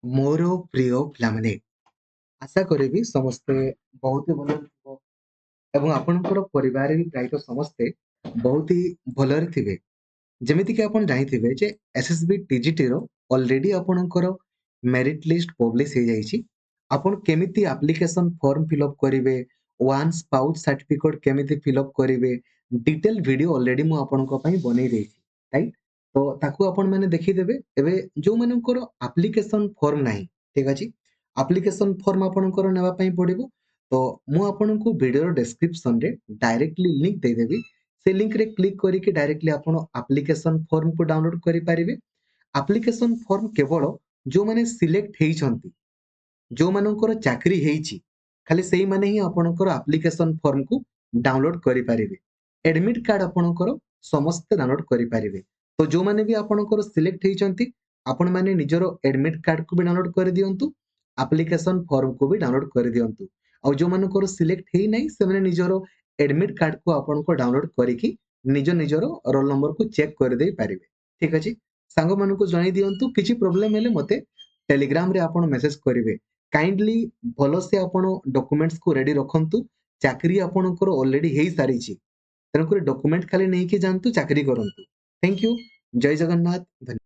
ମୋର ପ୍ରିୟ ପିଲାମାନେ, ଆଶା କରିବି ସମସ୍ତେ ବହୁତ ହି ଭଲ ଥିବ ଏବଂ ଆପଣଙ୍କର ପରିବାରରେ ବି ପ୍ରାୟତଃ ସମସ୍ତେ ବହୁତ ହି ଭଲରେ ଥିବେ। ଯେମିତିକି ଆପଣ ଜାଣିଥିବେ ଯେ ଏସଏସବି ଟିଜିଟିର ଅଲରେଡି ଆପଣଙ୍କର ମେରିଟ ଲିଷ୍ଟ ପବ୍ଲିଶ ହେଇଯାଇଛି। ଆପଣ କେମିତି ଆପ୍ଲିକେସନ ଫର୍ମ ଫିଲଅପ କରିବେ, ୱାନ୍ ସ୍ପାଉସ ସାର୍ଟିଫିକେଟ କେମିତି ଫିଲଅପ କରିବେ, ଡିଟେଲ ଭିଡିଓ ଅଲରେଡି ମୁଁ ଆପଣଙ୍କ ପାଇଁ ବନେଇ ଦେଇଛି, ରାଇଟ? ତ ତାକୁ ଆପଣ ମାନେ ଦେଖିଦେବେ। ଏବେ ଯୋଉମାନଙ୍କର ଆପ୍ଲିକେସନ ଫର୍ମ ନାହିଁ, ଠିକ ଅଛି, ଆପ୍ଲିକେସନ ଫର୍ମ ଆପଣଙ୍କର ନେବା ପାଇଁ ପଡିବ। ତ ମୁଁ ଆପଣଙ୍କୁ ଭିଡିଓର ଡେସ୍କ୍ରିପସନରେ ଡାଇରେକ୍ଟଲି ଲିଙ୍କ ଦେଇଦେବି। ସେ ଲିଙ୍କରେ କ୍ଲିକ୍ କରିକି ଡାଇରେକ୍ଟଲି ଆପଣ ଆପ୍ଲିକେସନ ଫର୍ମକୁ ଡାଉନଲୋଡ କରିପାରିବେ। ଆପ୍ଲିକେସନ ଫର୍ମ କେବଳ ଯୋଉମାନେ ସିଲେକ୍ଟ ହେଇଛନ୍ତି, ଯୋଉମାନଙ୍କର ଚାକିରି ହେଇଛି, ଖାଲି ସେଇମାନେ ହିଁ ଆପଣଙ୍କର ଆପ୍ଲିକେସନ ଫର୍ମକୁ ଡାଉନଲୋଡ କରିପାରିବେ। ଏଡମିଟ କାର୍ଡ ଆପଣଙ୍କର ସମସ୍ତେ ଡାଉନଲୋଡ କରିପାରିବେ। ତ ଯୋଉମାନେ ବି ଆପଣଙ୍କର ସିଲେକ୍ଟ ହେଇଛନ୍ତି, ଆପଣମାନେ ନିଜର ଏଡମିଟ କାର୍ଡକୁ ବି ଡାଉନଲୋଡ କରିଦିଅନ୍ତୁ, ଆପ୍ଲିକେସନ ଫର୍ମକୁ ବି ଡାଉନଲୋଡ କରିଦିଅନ୍ତୁ। ଆଉ ଯୋଉମାନଙ୍କର ସିଲେକ୍ଟ ହେଇନାହିଁ, ସେମାନେ ନିଜର ଏଡମିଟ କାର୍ଡକୁ ଆପଣଙ୍କୁ ଡାଉନଲୋଡ କରିକି ନିଜର ରୋଲ ନମ୍ବରକୁ ଚେକ୍ କରିଦେଇ ପାରିବେ। ଠିକ ଅଛି, ସାଙ୍ଗମାନଙ୍କୁ ଜଣାଇ ଦିଅନ୍ତୁ। କିଛି ପ୍ରୋବ୍ଲେମ ହେଲେ ମତେ ଟେଲିଗ୍ରାମରେ ଆପଣ ମେସେଜ କରିବେ। କାଇଣ୍ଡଲି ଭଲସେ ଆପଣ ଡକୁମେଣ୍ଟସକୁ ରେଡି ରଖନ୍ତୁ। ଚାକିରି ଆପଣଙ୍କର ଅଲରେଡି ହେଇସାରିଛି, ତେଣୁକରି ଡକୁମେଣ୍ଟ ଖାଲି ନେଇକି ଯାଆନ୍ତୁ, ଚାକିରି କରନ୍ତୁ। Thank you. ଜୟ ଜଗନ୍ନାଥ। ଧନ୍ୟବାଦ।